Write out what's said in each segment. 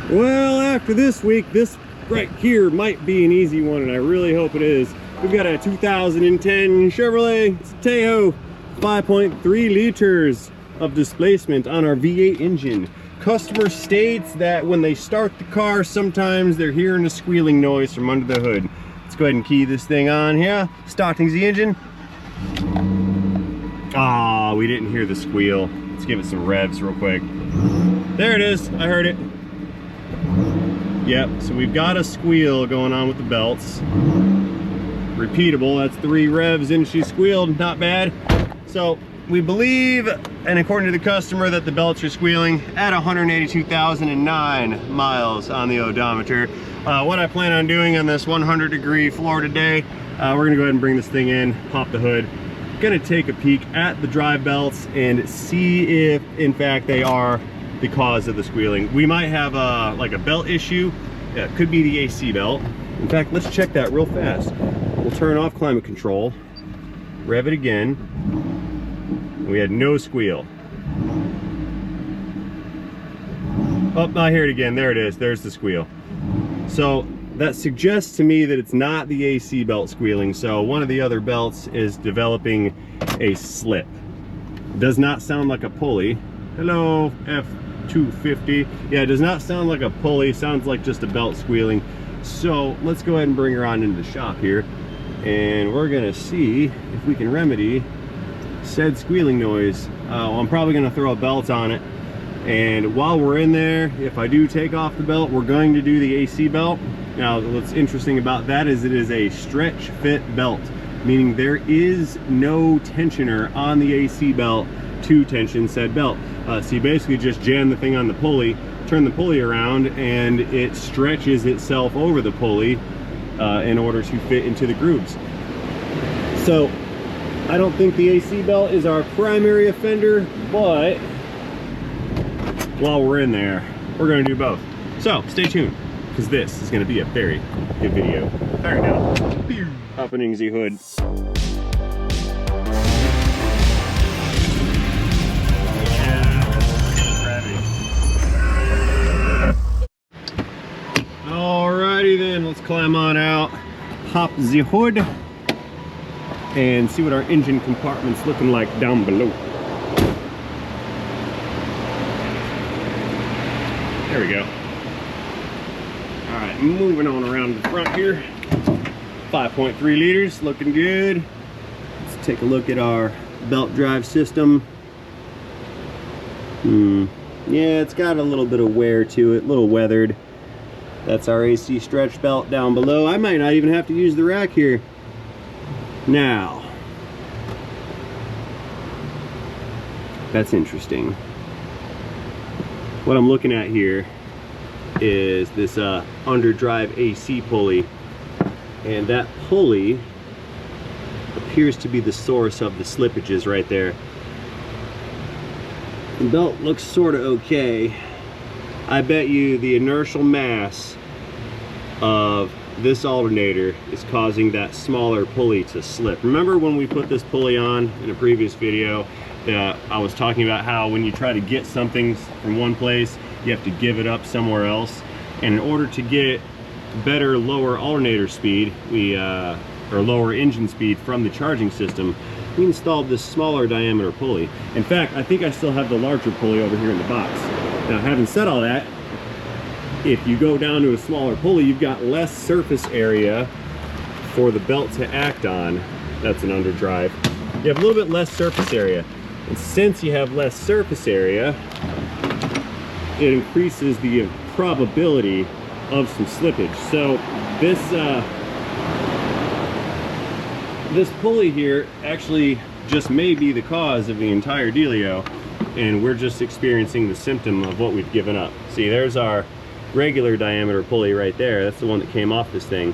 Well, after this week, this right here might be an easy one, and I really hope it is. We've got a 2010 Chevrolet Tahoe, 5.3 liters of displacement on our V8 engine. Customer states that when they start the car, sometimes they're hearing a squealing noise from under the hood. Let's go ahead and key this thing on here. Starting the engine. Ah, we didn't hear the squeal. Let's give it some revs real quick. There it is, I heard it. Yep, so we've got a squeal going on with the belts. Repeatable, that's 3 revs and she squealed, not bad. So we believe, and according to the customer, that the belts are squealing at 182,009 miles on the odometer. What I plan on doing on this 100-degree Florida day, we're gonna go ahead and bring this thing in, pop the hood. Gonna take a peek at the drive belts and see if, in fact, they are the cause of the squealing. We might have like a belt issue. It could be the AC belt. In fact, let's check that real fast. We'll turn off climate control, rev it again. We had no squeal. Oh, I hear it again. There it is. There's the squeal. So that suggests to me that it's not the AC belt squealing. So one of the other belts is developing a slip. Does not sound like a pulley. Hello, F250. Yeah, it does not sound like a pulley. Sounds like just a belt squealing. So let's go ahead and bring her on into the shop here, and we're gonna see if we can remedy said squealing noise. I'm probably gonna throw a belt on it, and while we're in there, if I do take off the belt, we're going to do the AC belt. Now, what's interesting about that is it is a stretch fit belt, meaning there is no tensioner on the AC belt to tension said belt. So you basically just jam the thing on the pulley, turn the pulley around, and it stretches itself over the pulley in order to fit into the grooves. So I don't think the AC belt is our primary offender, but while we're in there, we're going to do both. So stay tuned, because this is going to be a very good video. All right, now opening the hood. Alrighty then, let's climb on out, hop the hood, and see what our engine compartment's looking like down below. There we go. Alright, moving on around the front here. 5.3 liters, looking good. Let's take a look at our belt drive system. Yeah, it's got a little bit of wear to it, a little weathered. That's our AC stretch belt down below. I might not even have to use the rack here. Now, that's interesting. What I'm looking at here is this underdrive AC pulley, and that pulley appears to be the source of the slippages right there. The belt looks sort of okay. I bet you the inertial mass of this alternator is causing that smaller pulley to slip. Remember when we put this pulley on in a previous video, I was talking about how when you try to get something from one place, you have to give it up somewhere else. And in order to get better lower alternator speed, or lower engine speed from the charging system, we installed this smaller diameter pulley. In fact, I think I still have the larger pulley over here in the box. Now, having said all that, if you go down to a smaller pulley, you've got less surface area for the belt to act on. That's an underdrive. You have a little bit less surface area. And since you have less surface area, it increases the probability of some slippage. So this pulley here actually just may be the cause of the entire dealio, and we're just experiencing the symptom of what we've given up. See, there's our regular diameter pulley right there. That's the one that came off this thing.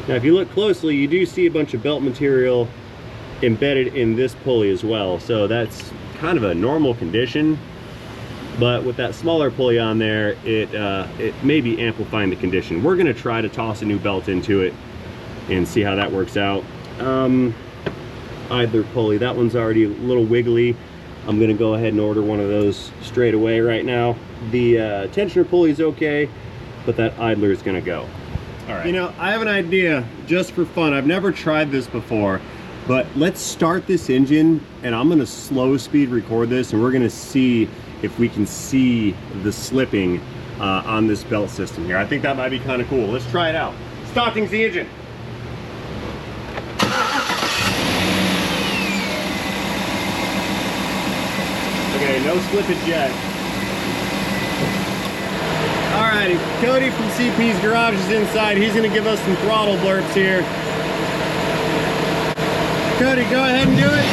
Now, if you look closely, you do see a bunch of belt material embedded in this pulley as well. So that's kind of a normal condition, but with that smaller pulley on there, it may be amplifying the condition. We're gonna try to toss a new belt into it and see how that works out. Either pulley, that one's already a little wiggly. I'm gonna go ahead and order one of those straight away right now. The tensioner pulley is okay. but that idler is gonna go. All right. You know, I have an idea just for fun. I've never tried this before, but let's start this engine and I'm gonna slow speed record this and we're gonna see if we can see the slipping on this belt system here. I think that might be kind of cool. Let's try it out. Starting the engine. Okay, no slippage yet. Alrighty, Cody from CP's Garage is inside. He's gonna give us some throttle blurps here. Cody, go ahead and do it.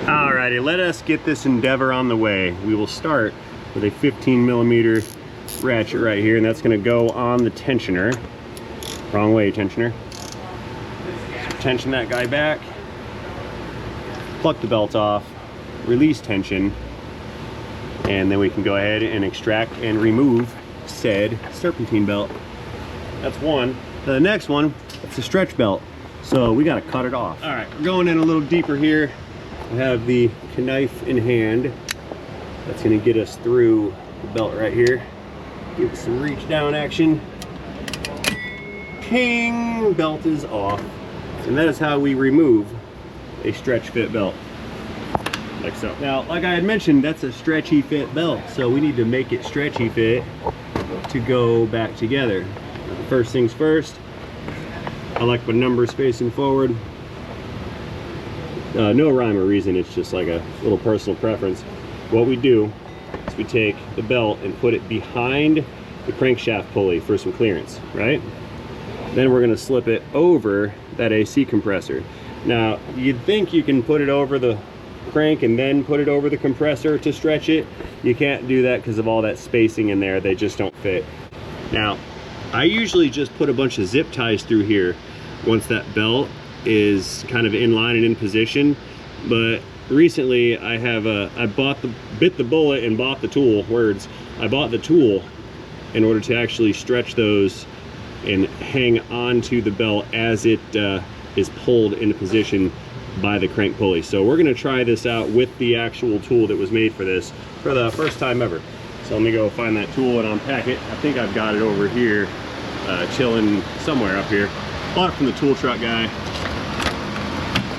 Alrighty, let us get this endeavor on the way. We will start with a 15mm ratchet right here, and that's going to go on the tensioner. Wrong way, tensioner. So tension that guy back, pluck the belt off, release tension, and then we can go ahead and extract and remove said serpentine belt. That's one. The next one, it's a stretch belt, so we got to cut it off. All right, we're going in a little deeper here. I have the knife in hand. That's going to get us through the belt right here. Give it some reach down action. Ping! Belt is off. And that is how we remove a stretch fit belt. Like so. Now, like I had mentioned, that's a stretchy fit belt, so we need to make it stretchy fit to go back together. First things first, I like my numbers facing forward. No rhyme or reason, it's just like a little personal preference. What we do is we take the belt and put it behind the crankshaft pulley for some clearance, right? Then we're gonna slip it over that AC compressor. Now, you'd think you can put it over the crank and then put it over the compressor to stretch it. You can't do that because of all that spacing in there. They just don't fit. Now, I usually just put a bunch of zip ties through here once that belt is kind of in line and in position, but recently I bit the bullet and bought the tool. I bought the tool in order to actually stretch those and hang onto the belt as it is pulled into position by the crank pulley. So we're going to try this out with the actual tool that was made for this for the first time ever. So let me go find that tool and unpack it. I think I've got it over here, chilling somewhere up here. Bought it from the tool truck guy.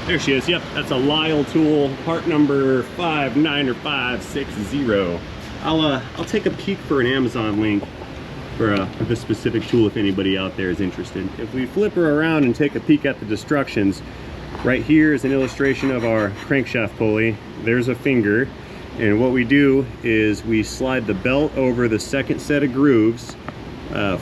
There she is. Yep, that's a Lisle tool, part number 59560. I'll take a peek for an Amazon link for this specific tool if anybody out there is interested. If we flip her around and take a peek at the instructions, right here is an illustration of our crankshaft pulley. There's a finger, and what we do is we slide the belt over the second set of grooves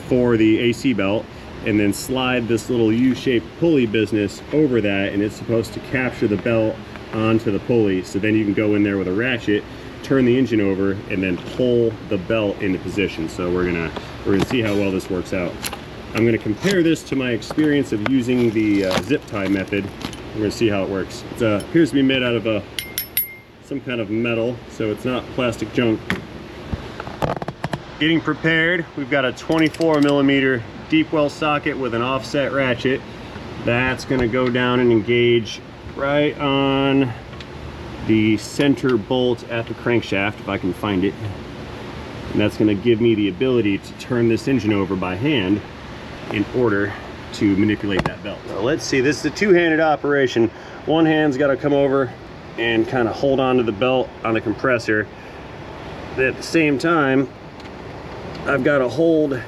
for the AC belt, and then slide this little U-shaped pulley business over that, and it's supposed to capture the belt onto the pulley. So then you can go in there with a ratchet, turn the engine over, and then pull the belt into position. So we're gonna see how well this works out. I'm gonna compare this to my experience of using the zip tie method. We're gonna see how it works. It appears to be made out of some kind of metal, so it's not plastic junk. Getting prepared, we've got a 24mm deep well socket with an offset ratchet. That's going to go down and engage right on the center bolt at the crankshaft, if I can find it. And that's going to give me the ability to turn this engine over by hand in order to manipulate that belt. So let's see, this is a two-handed operation. One hand's got to come over and kind of hold on to the belt on the compressor. At the same time, I've got to hold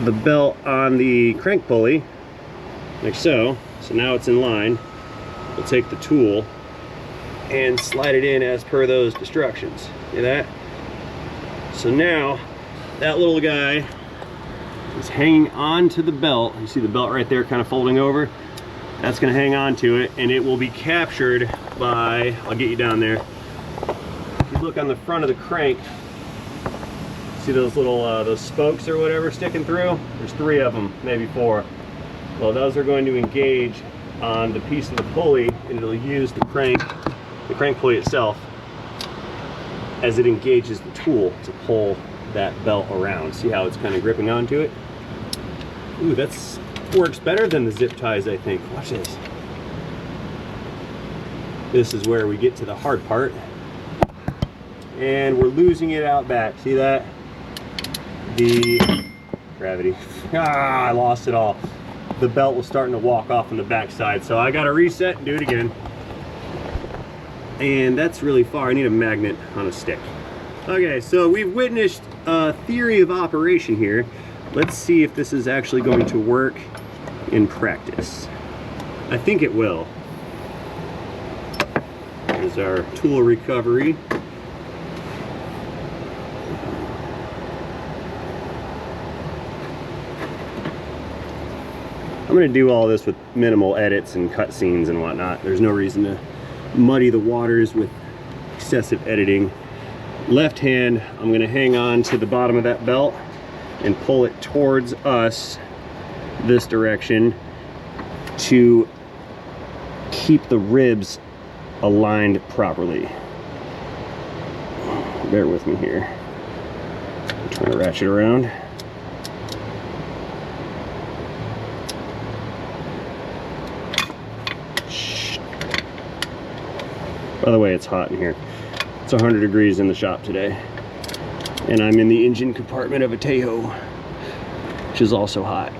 the belt on the crank pulley like so. So now it's in line. We'll take the tool and slide it in as per those instructions. See that? So now that little guy is hanging onto the belt. You see the belt right there kind of folding over? That's going to hang on to it, and it will be captured by, I'll get you down there. If you look on the front of the crank, see those little those spokes or whatever sticking through? There's 3 of them, maybe 4. Well, those are going to engage on the piece of the pulley, and it'll use the crank pulley itself as it engages the tool to pull that belt around. See how it's kind of gripping onto it? Ooh, that's works better than the zip ties, I think. Watch this. This is where we get to the hard part. And we're losing it out back. See that? The gravity. I lost it all. The belt was starting to walk off on the back side, so I gotta reset and do it again. And that's really far. I need a magnet on a stick. Okay, so we've witnessed a theory of operation here. Let's see if this is actually going to work in practice. I think it will. Here's our tool recovery. I'm going to do all this with minimal edits and cut scenes and whatnot. There's no reason to muddy the waters with excessive editing. Left hand, I'm going to hang on to the bottom of that belt and pull it towards us this direction to keep the ribs aligned properly. Bear with me here. I'm trying to ratchet around. By the way, it's hot in here. It's 100 degrees in the shop today. And I'm in the engine compartment of a Tahoe, which is also hot.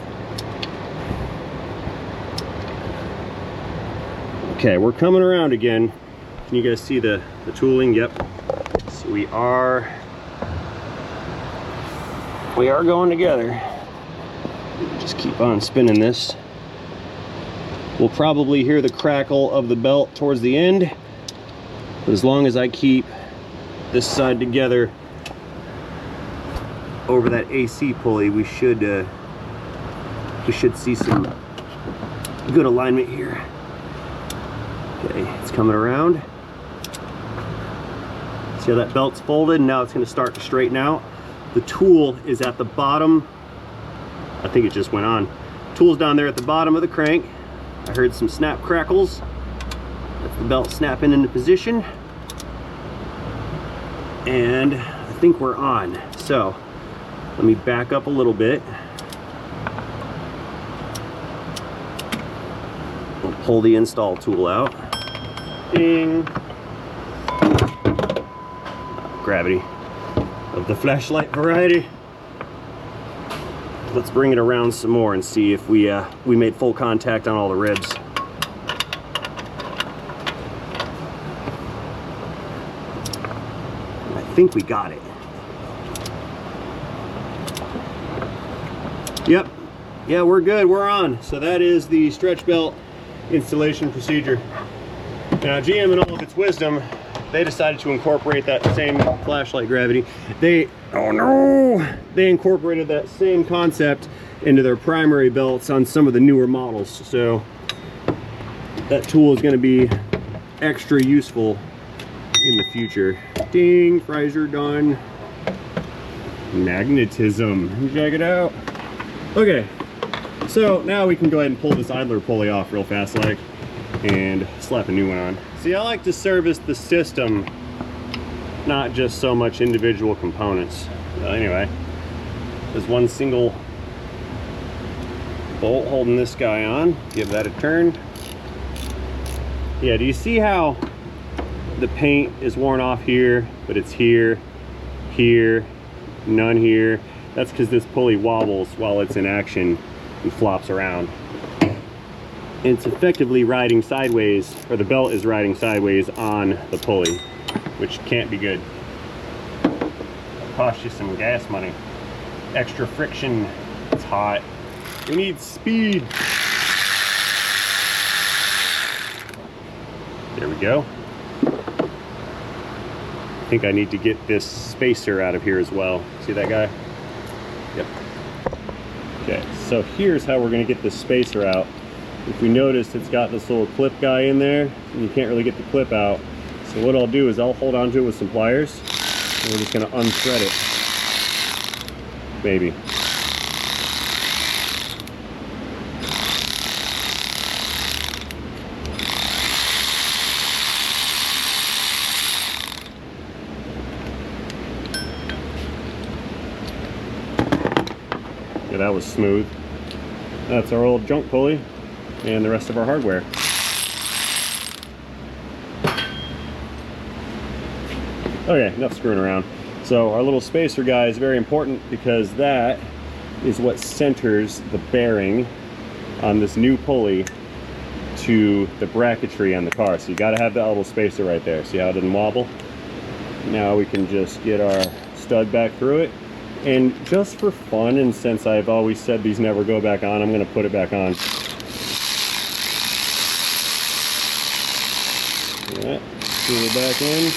Okay, we're coming around again. Can you guys see the tooling? Yep. So we are going together. Just keep on spinning this. We'll probably hear the crackle of the belt towards the end. But as long as I keep this side together over that AC pulley, we should see some good alignment here. Okay, it's coming around. See how that belt's folded, and now it's going to start to straighten out. The tool is at the bottom. I think it just went on. Tool's down there at the bottom of the crank. I heard some snap crackles. That's the belt snapping into position. And I think we're on. So let me back up a little bit. We'll pull the install tool out. Ding. Gravity of the flashlight variety. Let's bring it around some more and see if we made full contact on all the ribs. I think we got it. Yep. Yeah, we're good. We're on. So that is the stretch belt installation procedure. Now, GM, in all of its wisdom, they decided to incorporate that same flashlight gravity. They incorporated that same concept into their primary belts on some of the newer models. So that tool is going to be extra useful in the future. Ding, fries are done. Magnetism, check it out. Okay, so now we can go ahead and pull this idler pulley off real fast like and slap a new one on. See, I like to service the system, not just so much individual components. Anyway, there's one single bolt holding this guy on. Give that a turn. Yeah, do you see how the paint is worn off here, but it's here, here, none here? That's because this pulley wobbles while it's in action and flops around. And it's effectively riding sideways, or the belt is riding sideways on the pulley, which can't be good. Cost you some gas money. Extra friction. It's hot. We need speed. There we go. I think I need to get this spacer out of here as well. See that guy? Yep. Okay, so here's how we're gonna get this spacer out. If we notice, it's got this little clip guy in there, and you can't really get the clip out. So what I'll do is I'll hold onto it with some pliers, and we're just gonna unthread it. Maybe. Yeah, that was smooth. That's our old junk pulley and the rest of our hardware. Okay, enough screwing around. So our little spacer guy is very important because that is what centers the bearing on this new pulley to the bracketry on the car. So you got to have that little spacer right there. See how it didn't wobble? Now we can just get our stud back through it. And just for fun, and since I've always said these never go back on, I'm going to put it back on. Yeah, screw it back in.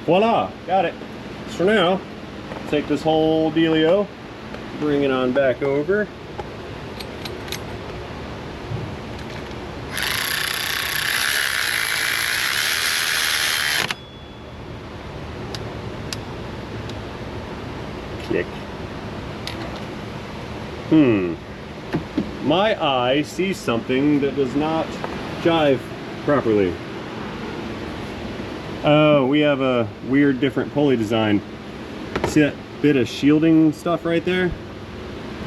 Voila, got it. So now, take this whole dealio, bring it on back over. Click. My eye sees something that does not jive properly. Oh, we have a weird different pulley design. See that bit of shielding stuff right there?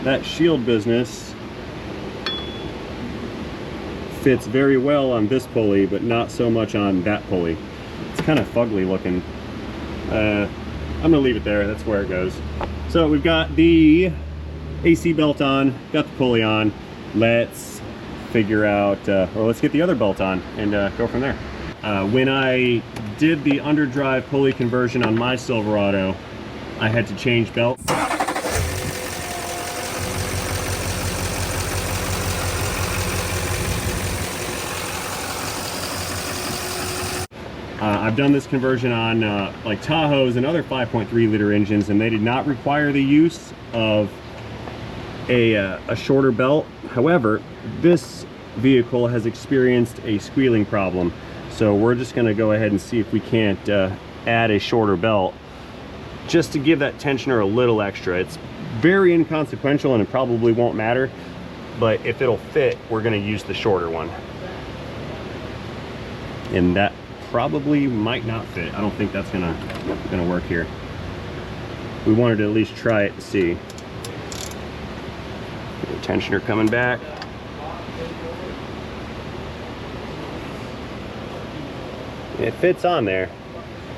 That shield business fits very well on this pulley, but not so much on that pulley. It's kind of fugly looking. I'm gonna leave it there, that's where it goes. So we've got the AC belt on, got the pulley on. Let's figure out, or let's get the other belt on and go from there. When I did the underdrive pulley conversion on my Silverado, I had to change belts. I've done this conversion on like Tahoes and other 5.3 liter engines, and they did not require the use of a shorter belt. However, this vehicle has experienced a squealing problem. So we're just gonna go ahead and see if we can't add a shorter belt just to give that tensioner a little extra. It's very inconsequential and it probably won't matter, but if it'll fit, we're gonna use the shorter one. And that probably might not fit. I don't think that's gonna work here. We wanted to at least try it to see. The tensioner coming back. It fits on there.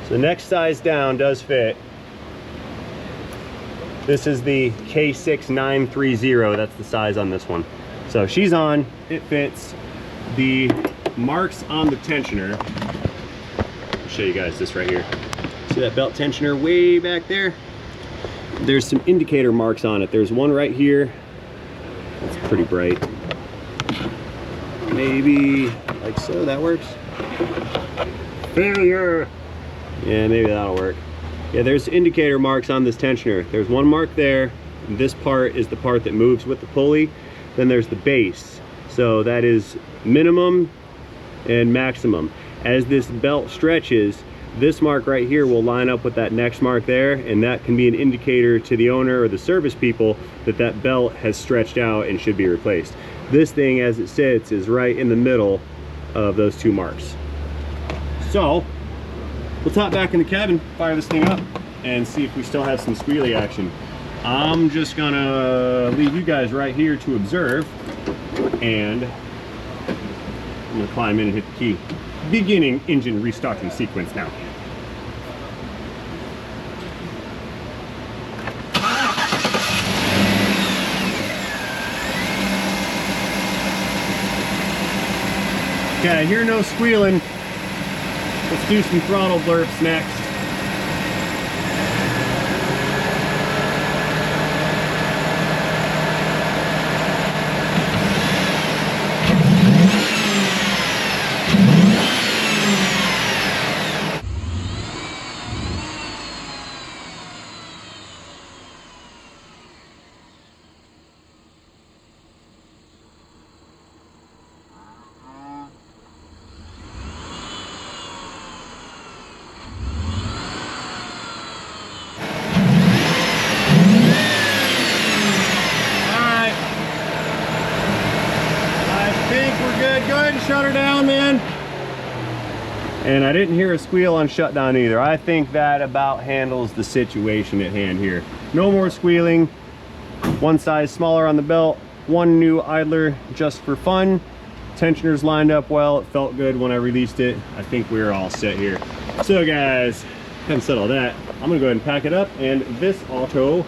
So the next size down does fit. This is the K6930. That's the size on this one. So she's on, it fits. The marks on the tensioner, I'll show you guys this right here. See that belt tensioner way back there? There's some indicator marks on it. There's one right here. That's pretty bright. Maybe like so, that works. Failure. Yeah, maybe that'll work. Yeah, there's indicator marks on this tensioner. There's one mark there. This part is the part that moves with the pulley. Then there's the base. So that is minimum and maximum. As this belt stretches, this mark right here will line up with that next mark there, and that can be an indicator to the owner or the service people that that belt has stretched out and should be replaced. This thing, as it sits, is right in the middle of those two marks. So we'll top back in the cabin, fire this thing up, and see if we still have some squealy action. I'm just gonna leave you guys right here to observe, and I'm gonna climb in and hit the key. Beginning engine restarting sequence now. Okay, I hear no squealing. Let's do some throttle blurps next. good. Go ahead and shut her down, man. And I didn't hear a squeal on shutdown either. I think that about handles the situation at hand here. No more squealing. One size smaller on the belt, one new idler just for fun. Tensioners lined up well. It felt good when I released it. I think we're all set here. So guys, having said all that, I'm gonna go ahead and pack it up, and this auto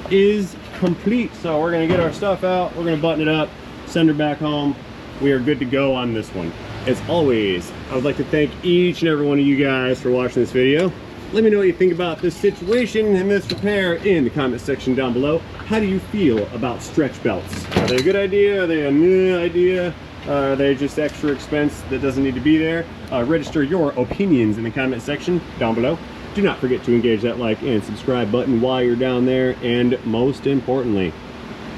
is complete. So we're gonna get our stuff out, we're gonna button it up, send her back home. We are good to go on this one. As always, I would like to thank each and every one of you guys for watching this video. Let me know what you think about this situation and this repair in the comment section down below. How do you feel about stretch belts? Are they a good idea? Are they a new idea? Are they just extra expense that doesn't need to be there? Register your opinions in the comment section down below. Do not forget to engage that like and subscribe button while you're down there. And most importantly,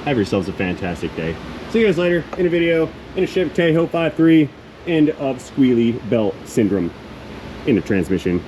have yourselves a fantastic day. See you guys later in a video in a Chevy Tahoe 5.3. End of squealy belt syndrome in the transmission.